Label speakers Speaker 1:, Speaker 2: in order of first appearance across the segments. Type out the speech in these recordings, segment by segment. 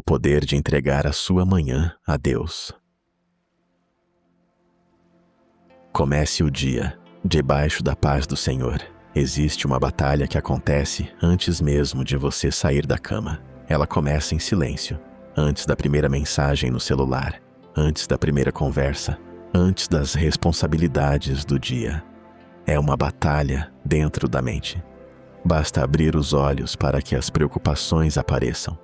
Speaker 1: poder de entregar a sua manhã a Deus. Comece o dia debaixo da paz do Senhor. Existe uma batalha que acontece antes mesmo de você sair da cama. Ela começa em silêncio, antes da primeira mensagem no celular, antes da primeira conversa, antes das responsabilidades do dia. É uma batalha dentro da mente. Basta abrir os olhos para que as preocupações apareçam.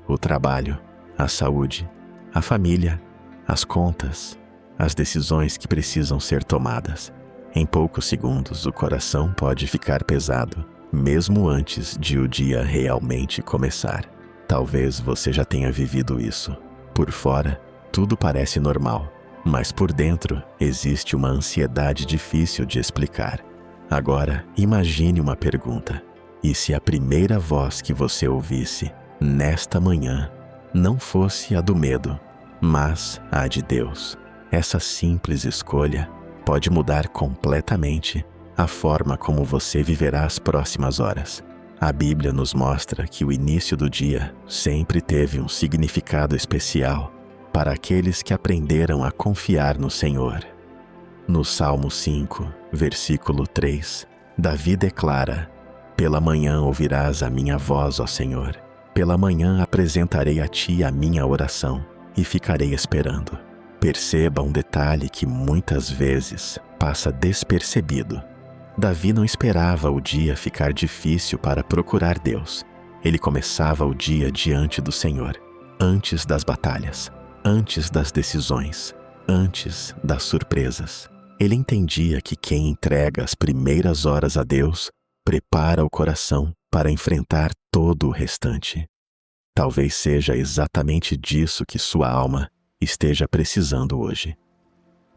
Speaker 1: O trabalho, a saúde, a família, as contas, as decisões que precisam ser tomadas. Em poucos segundos, o coração pode ficar pesado, mesmo antes de o dia realmente começar. Talvez você já tenha vivido isso. Por fora, tudo parece normal, mas por dentro existe uma ansiedade difícil de explicar. Agora, imagine uma pergunta. E se a primeira voz que você ouvisse nesta manhã não fosse a do medo, mas a de Deus? Essa simples escolha pode mudar completamente a forma como você viverá as próximas horas. A Bíblia nos mostra que o início do dia sempre teve um significado especial para aqueles que aprenderam a confiar no Senhor. No Salmo 5, versículo 3, Davi declara: "Pela manhã ouvirás a minha voz, ó Senhor. Pela manhã apresentarei a Ti a minha oração e ficarei esperando." Perceba um detalhe que muitas vezes passa despercebido. Davi não esperava o dia ficar difícil para procurar Deus. Ele começava o dia diante do Senhor, antes das batalhas, antes das decisões, antes das surpresas. Ele entendia que quem entrega as primeiras horas a Deus prepara o coração para enfrentar todo o restante. Talvez seja exatamente disso que sua alma esteja precisando hoje.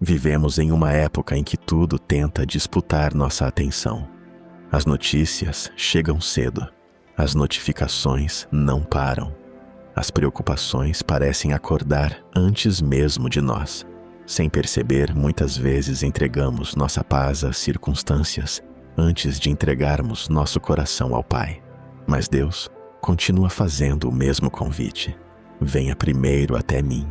Speaker 1: Vivemos em uma época em que tudo tenta disputar nossa atenção. As notícias chegam cedo, as notificações não param, as preocupações parecem acordar antes mesmo de nós. Sem perceber, muitas vezes entregamos nossa paz às circunstâncias antes de entregarmos nosso coração ao Pai. Mas Deus continua fazendo o mesmo convite: venha primeiro até mim.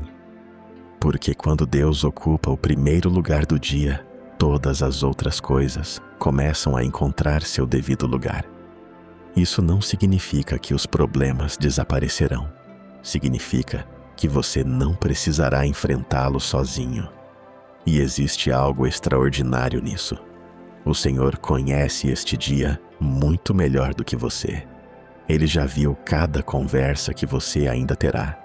Speaker 1: Porque quando Deus ocupa o primeiro lugar do dia, todas as outras coisas começam a encontrar seu devido lugar. Isso não significa que os problemas desaparecerão. Significa que você não precisará enfrentá-los sozinho. E existe algo extraordinário nisso. O Senhor conhece este dia muito melhor do que você. Ele já viu cada conversa que você ainda terá.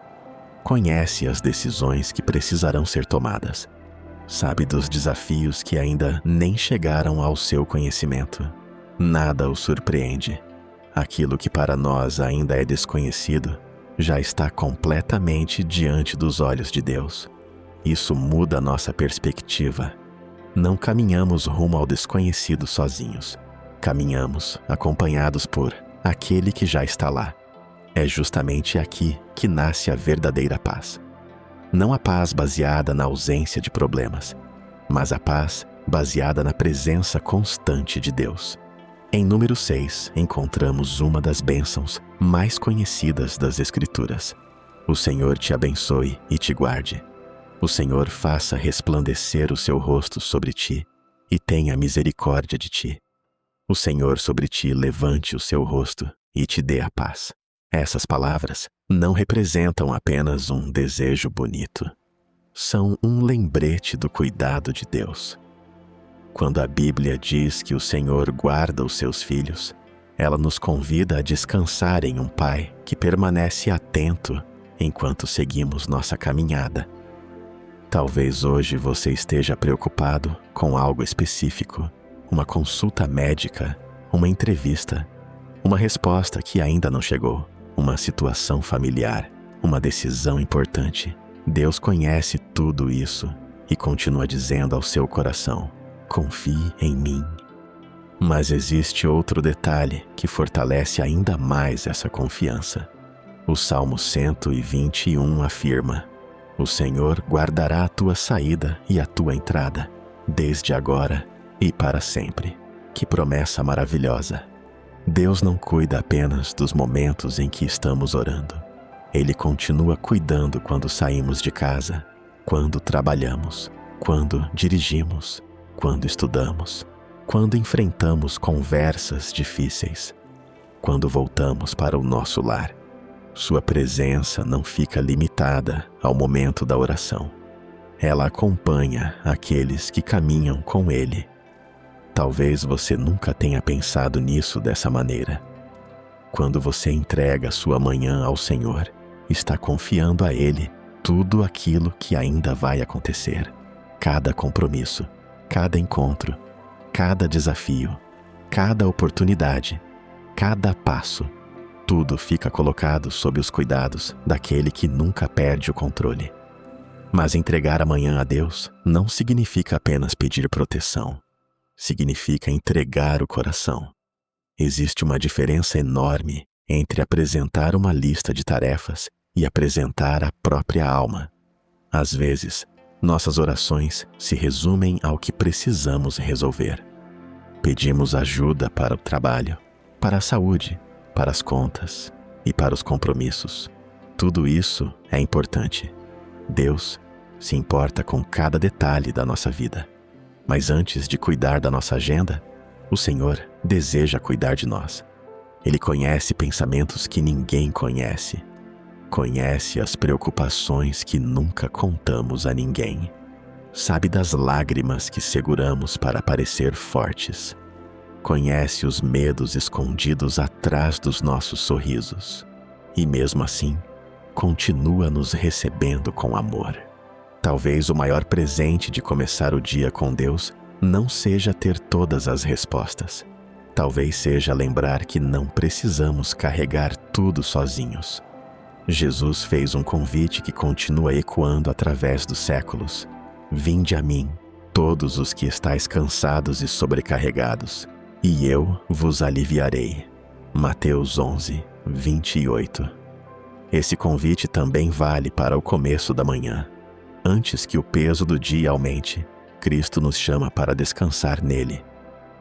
Speaker 1: Conhece as decisões que precisarão ser tomadas. Sabe dos desafios que ainda nem chegaram ao seu conhecimento. Nada o surpreende. Aquilo que para nós ainda é desconhecido já está completamente diante dos olhos de Deus. Isso muda a nossa perspectiva. Não caminhamos rumo ao desconhecido sozinhos. Caminhamos acompanhados por aquele que já está lá. É justamente aqui que nasce a verdadeira paz. Não a paz baseada na ausência de problemas, mas a paz baseada na presença constante de Deus. Em número 6, encontramos uma das bênçãos mais conhecidas das Escrituras. O Senhor te abençoe e te guarde. O Senhor faça resplandecer o seu rosto sobre ti e tenha misericórdia de ti. O Senhor sobre ti levante o seu rosto e te dê a paz. Essas palavras não representam apenas um desejo bonito. São um lembrete do cuidado de Deus. Quando a Bíblia diz que o Senhor guarda os seus filhos, ela nos convida a descansar em um Pai que permanece atento enquanto seguimos nossa caminhada. Talvez hoje você esteja preocupado com algo específico, uma consulta médica, uma entrevista, uma resposta que ainda não chegou, uma situação familiar, uma decisão importante. Deus conhece tudo isso e continua dizendo ao seu coração: confie em mim. Mas existe outro detalhe que fortalece ainda mais essa confiança. O Salmo 121 afirma: o Senhor guardará a tua saída e a tua entrada, desde agora e para sempre. Que promessa maravilhosa! Deus não cuida apenas dos momentos em que estamos orando. Ele continua cuidando quando saímos de casa, quando trabalhamos, quando dirigimos, quando estudamos, quando enfrentamos conversas difíceis, quando voltamos para o nosso lar. Sua presença não fica limitada ao momento da oração. Ela acompanha aqueles que caminham com Ele. Talvez você nunca tenha pensado nisso dessa maneira. Quando você entrega sua manhã ao Senhor, está confiando a Ele tudo aquilo que ainda vai acontecer. Cada compromisso, cada encontro, cada desafio, cada oportunidade, cada passo, tudo fica colocado sob os cuidados daquele que nunca perde o controle. Mas entregar amanhã a Deus não significa apenas pedir proteção. Significa entregar o coração. Existe uma diferença enorme entre apresentar uma lista de tarefas e apresentar a própria alma. Às vezes, nossas orações se resumem ao que precisamos resolver. Pedimos ajuda para o trabalho, para a saúde, para as contas e para os compromissos. Tudo isso é importante. Deus se importa com cada detalhe da nossa vida. Mas antes de cuidar da nossa agenda, o Senhor deseja cuidar de nós. Ele conhece pensamentos que ninguém conhece. Conhece as preocupações que nunca contamos a ninguém. Sabe das lágrimas que seguramos para parecer fortes. Conhece os medos escondidos atrás dos nossos sorrisos. E mesmo assim, continua nos recebendo com amor. Talvez o maior presente de começar o dia com Deus não seja ter todas as respostas. Talvez seja lembrar que não precisamos carregar tudo sozinhos. Jesus fez um convite que continua ecoando através dos séculos. Vinde a mim, todos os que estáis cansados e sobrecarregados, e eu vos aliviarei. Mateus 11, 28. Esse convite também vale para o começo da manhã. Antes que o peso do dia aumente, Cristo nos chama para descansar nele.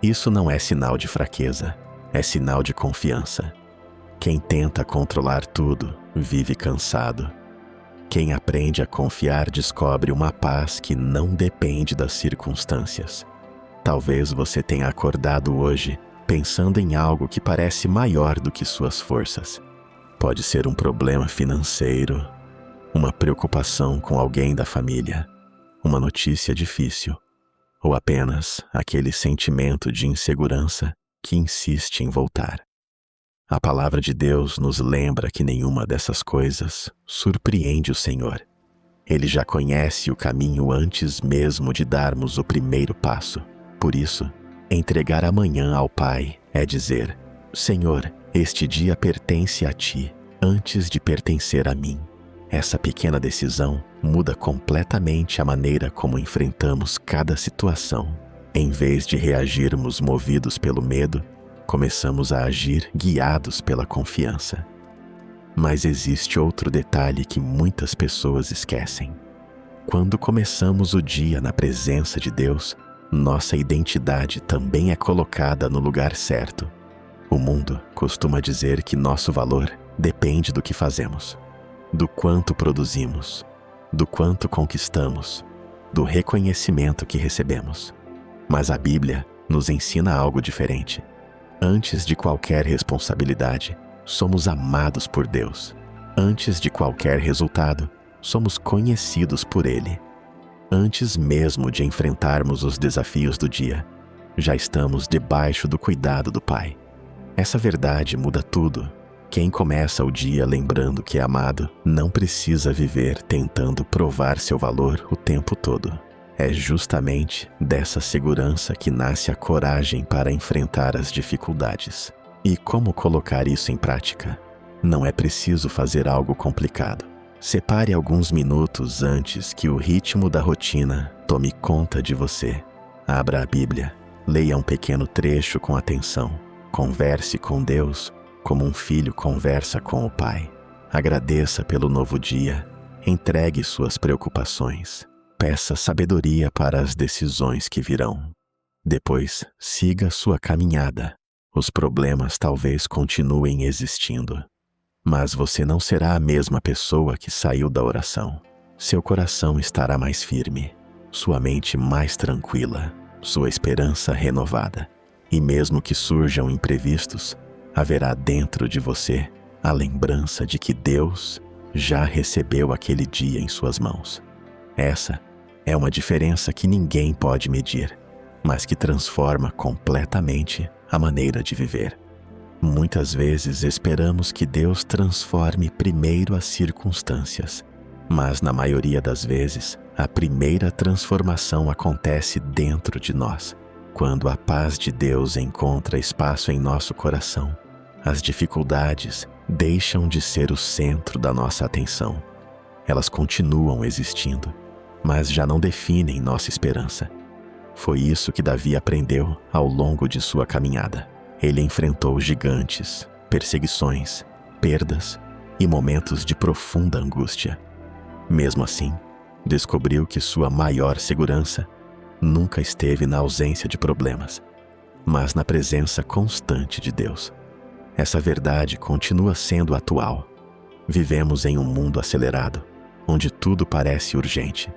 Speaker 1: Isso não é sinal de fraqueza, é sinal de confiança. Quem tenta controlar tudo, vive cansado. Quem aprende a confiar descobre uma paz que não depende das circunstâncias. Talvez você tenha acordado hoje pensando em algo que parece maior do que suas forças. Pode ser um problema financeiro, uma preocupação com alguém da família, uma notícia difícil, ou apenas aquele sentimento de insegurança que insiste em voltar. A palavra de Deus nos lembra que nenhuma dessas coisas surpreende o Senhor. Ele já conhece o caminho antes mesmo de darmos o primeiro passo. Por isso, entregar amanhã ao Pai é dizer: Senhor, este dia pertence a Ti antes de pertencer a mim. Essa pequena decisão muda completamente a maneira como enfrentamos cada situação. Em vez de reagirmos movidos pelo medo, começamos a agir guiados pela confiança. Mas existe outro detalhe que muitas pessoas esquecem. Quando começamos o dia na presença de Deus, nossa identidade também é colocada no lugar certo. O mundo costuma dizer que nosso valor depende do que fazemos, do quanto produzimos, do quanto conquistamos, do reconhecimento que recebemos. Mas a Bíblia nos ensina algo diferente. Antes de qualquer responsabilidade, somos amados por Deus. Antes de qualquer resultado, somos conhecidos por Ele. Antes mesmo de enfrentarmos os desafios do dia, já estamos debaixo do cuidado do Pai. Essa verdade muda tudo. Quem começa o dia lembrando que é amado, não precisa viver tentando provar seu valor o tempo todo. É justamente dessa segurança que nasce a coragem para enfrentar as dificuldades. E como colocar isso em prática? Não é preciso fazer algo complicado. Separe alguns minutos antes que o ritmo da rotina tome conta de você. Abra a Bíblia, leia um pequeno trecho com atenção. Converse com Deus como um filho conversa com o Pai. Agradeça pelo novo dia. Entregue suas preocupações. Peça sabedoria para as decisões que virão. Depois, siga sua caminhada. Os problemas talvez continuem existindo, Mas você não será a mesma pessoa que saiu da oração. Seu coração estará mais firme, sua mente mais tranquila, sua esperança renovada. E mesmo que surjam imprevistos, haverá dentro de você a lembrança de que Deus já recebeu aquele dia em suas mãos. Essa é uma diferença que ninguém pode medir, mas que transforma completamente a maneira de viver. Muitas vezes esperamos que Deus transforme primeiro as circunstâncias, mas na maioria das vezes, a primeira transformação acontece dentro de nós. Quando a paz de Deus encontra espaço em nosso coração, as dificuldades deixam de ser o centro da nossa atenção. Elas continuam existindo, mas já não definem nossa esperança. Foi isso que Davi aprendeu ao longo de sua caminhada. Ele enfrentou gigantes, perseguições, perdas e momentos de profunda angústia. Mesmo assim, descobriu que sua maior segurança nunca esteve na ausência de problemas, mas na presença constante de Deus. Essa verdade continua sendo atual. Vivemos em um mundo acelerado, onde tudo parece urgente.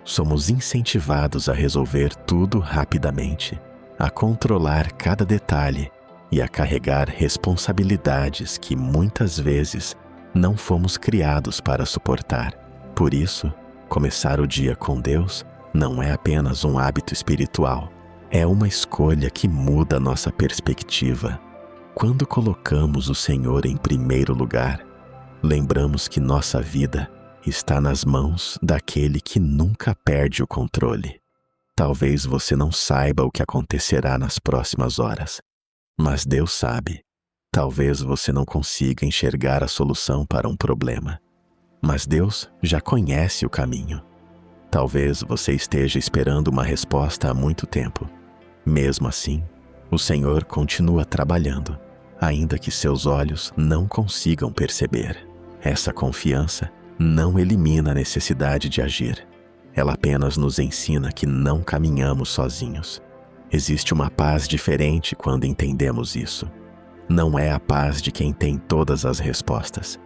Speaker 1: Somos incentivados a resolver tudo rapidamente, a controlar cada detalhe e a carregar responsabilidades que muitas vezes não fomos criados para suportar. Por isso, começar o dia com Deus não é apenas um hábito espiritual, é uma escolha que muda nossa perspectiva. Quando colocamos o Senhor em primeiro lugar, lembramos que nossa vida está nas mãos daquele que nunca perde o controle. Talvez você não saiba o que acontecerá nas próximas horas, mas Deus sabe. Talvez você não consiga enxergar a solução para um problema, mas Deus já conhece o caminho. Talvez você esteja esperando uma resposta há muito tempo. Mesmo assim, o Senhor continua trabalhando, ainda que seus olhos não consigam perceber. Essa confiança não elimina a necessidade de agir. Ela apenas nos ensina que não caminhamos sozinhos. Existe uma paz diferente quando entendemos isso. Não é a paz de quem tem todas as respostas.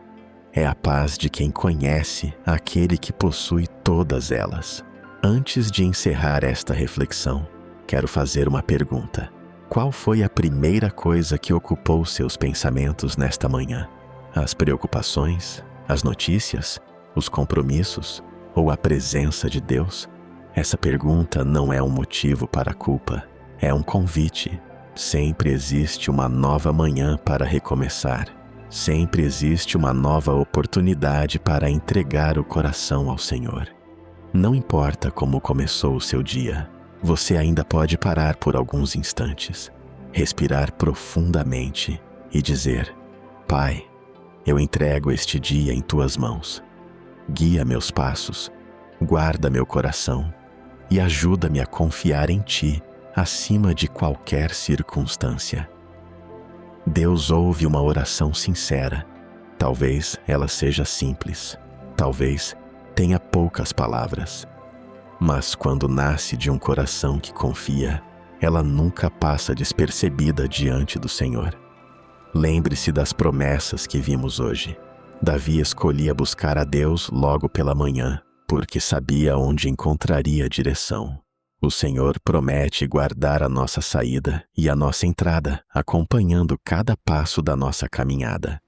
Speaker 1: É a paz de quem conhece aquele que possui todas elas. Antes de encerrar esta reflexão, quero fazer uma pergunta. Qual foi a primeira coisa que ocupou seus pensamentos nesta manhã? As preocupações, as notícias, os compromissos ou a presença de Deus? Essa pergunta não é um motivo para a culpa. É um convite. Sempre existe uma nova manhã para recomeçar. Sempre existe uma nova oportunidade para entregar o coração ao Senhor. Não importa como começou o seu dia, você ainda pode parar por alguns instantes, respirar profundamente e dizer: Pai, eu entrego este dia em Tuas mãos. Guia meus passos, guarda meu coração e ajuda-me a confiar em Ti acima de qualquer circunstância. Deus ouve uma oração sincera. Talvez ela seja simples, talvez tenha poucas palavras, mas quando nasce de um coração que confia, ela nunca passa despercebida diante do Senhor. Lembre-se das promessas que vimos hoje. Davi escolhia buscar a Deus logo pela manhã, porque sabia onde encontraria direção. O Senhor promete guardar a nossa saída e a nossa entrada, acompanhando cada passo da nossa caminhada.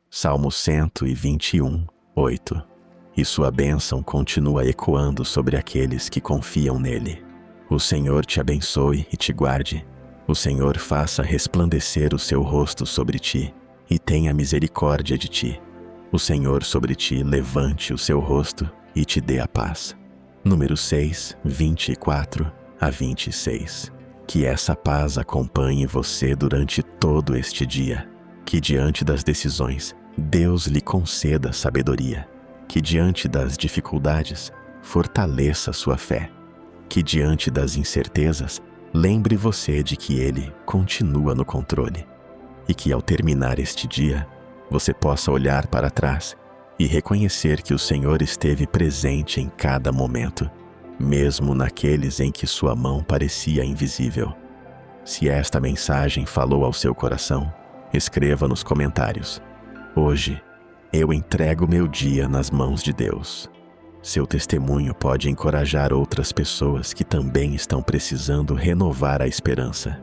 Speaker 1: Salmo 121, 8. E sua bênção continua ecoando sobre aqueles que confiam nele. O Senhor te abençoe e te guarde. O Senhor faça resplandecer o seu rosto sobre ti e tenha misericórdia de ti. O Senhor sobre ti levante o seu rosto e te dê a paz. Número 6, 24 a 26. Que essa paz acompanhe você durante todo este dia. Que diante das decisões, Deus lhe conceda sabedoria. Que diante das dificuldades, fortaleça sua fé. Que diante das incertezas, lembre você de que Ele continua no controle. E que ao terminar este dia, você possa olhar para trás e reconhecer que o Senhor esteve presente em cada momento, mesmo naqueles em que sua mão parecia invisível. Se esta mensagem falou ao seu coração, escreva nos comentários: Hoje Eu entrego meu dia nas mãos de Deus. Seu testemunho pode encorajar outras pessoas que também estão precisando renovar a esperança.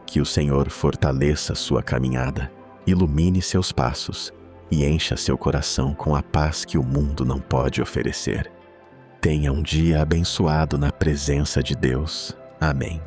Speaker 1: Que o Senhor fortaleça sua caminhada, ilumine seus passos e encha seu coração com a paz que o mundo não pode oferecer. Tenha um dia abençoado na presença de Deus. Amém.